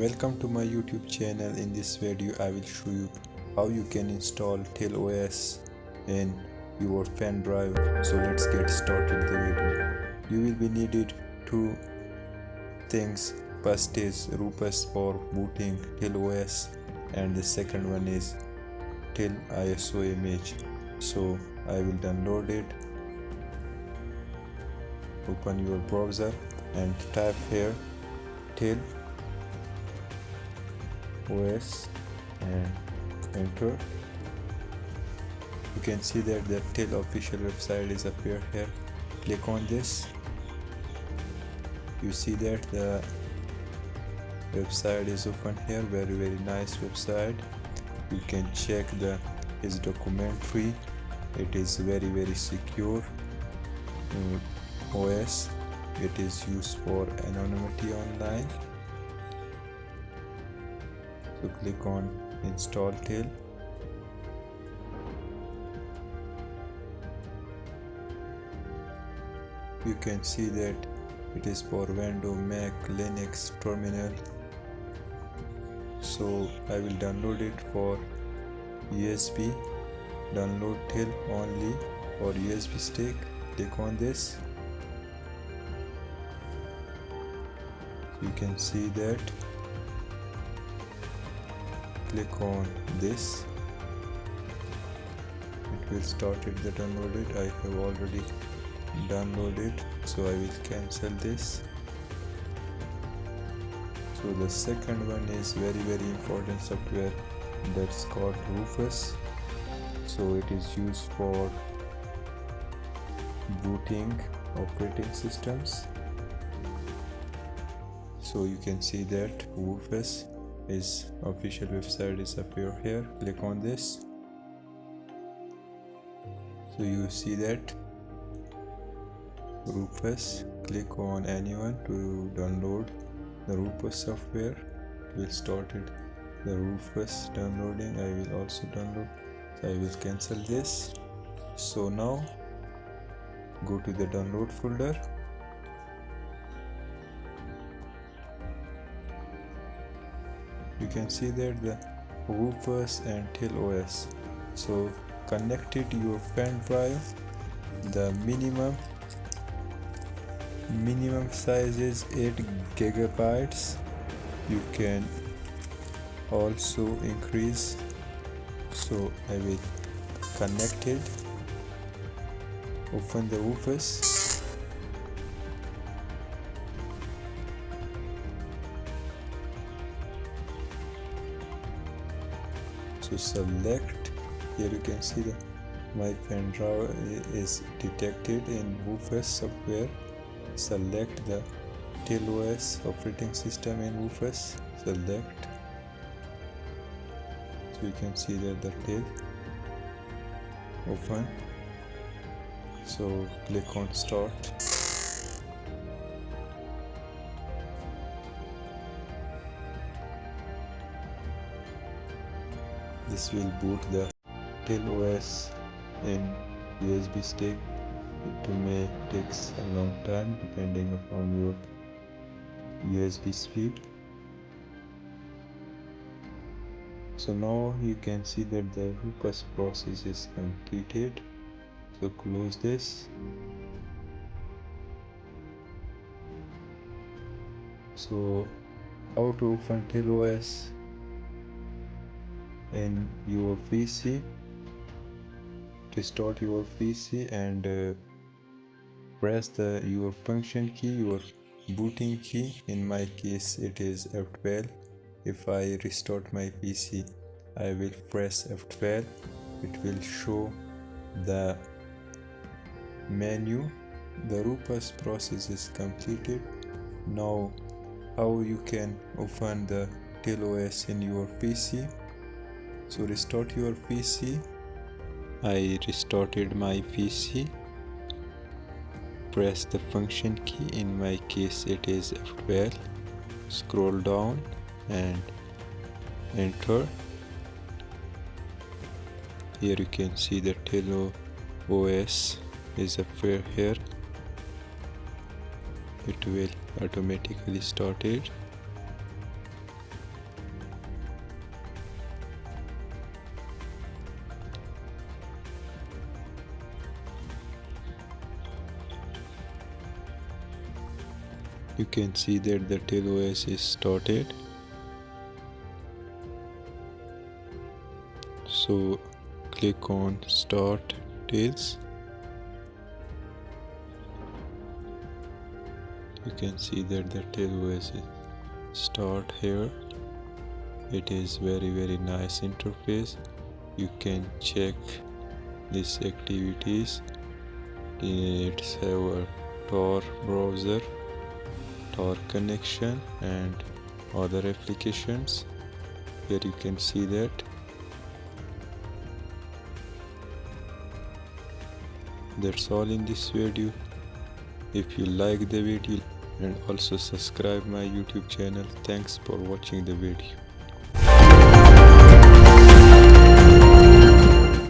Welcome to my YouTube channel. In this video I will show you how you can install TillOS in your pen drive. So let's get started the video. You will be needed two things. First is Rufus for booting TillOS and the second one is Till ISO image. So I will download it. Open your browser and type here Till OS and enter. You can see that the Till official website is appeared here. Click on this. You see that the website is open here. Very nice website. You can check his documentary. It is very secure OS. It is used for anonymity online. So click on install Till. You can see that it is for Windows, Mac, Linux, Terminal. So I will download it for USB. Download Till only or USB stick. Click on this. You can see that. Click on this. It will start it the downloaded. I have already downloaded, so I will cancel this. So the second one is very important software that's called Rufus. So it is used for booting operating systems. So you can see that Rufus his official website is appear here. Click on this. So you see that Rufus. Click on anyone to download the Rufus software. It will start it the Rufus downloading. I will also download, so I will cancel this. So now go to the download folder. You can see that the Rufus and TillOS. So connected your pen drive. The minimum size is 8 gigabytes. You can also increase. So I will connect it. Open the Rufus. So select here. You can see that my pen drive is detected in Rufus software. Select the TillOS operating system in Rufus. Select. So you can see that the Till. Open. So click on start. This will boot the TillOS in USB stick. It may take a long time depending upon your USB speed. So now you can see that the Rufus process is completed. So close this. So how to open TillOS in your PC? Restart your PC and press your function key, your booting key. In my case it is F12. If I restart my PC, I will press F12. It will show the menu. The Rufus process is completed. Now how you can open the TillOS in your PC? So restart your PC. I restarted my PC. Press the function key. In my case it is F12. Scroll down and enter. Here you can see the TillOS is appear here. It will automatically start it. You can see that the TailOS is started. So click on Start Tails. You can see that the TailOS is start here. It is very nice interface. You can check these activities. It's our Tor browser, Tor connection and other applications. Here you can see that. That's all in this video. If you like the video and also subscribe my YouTube channel. Thanks for watching the video.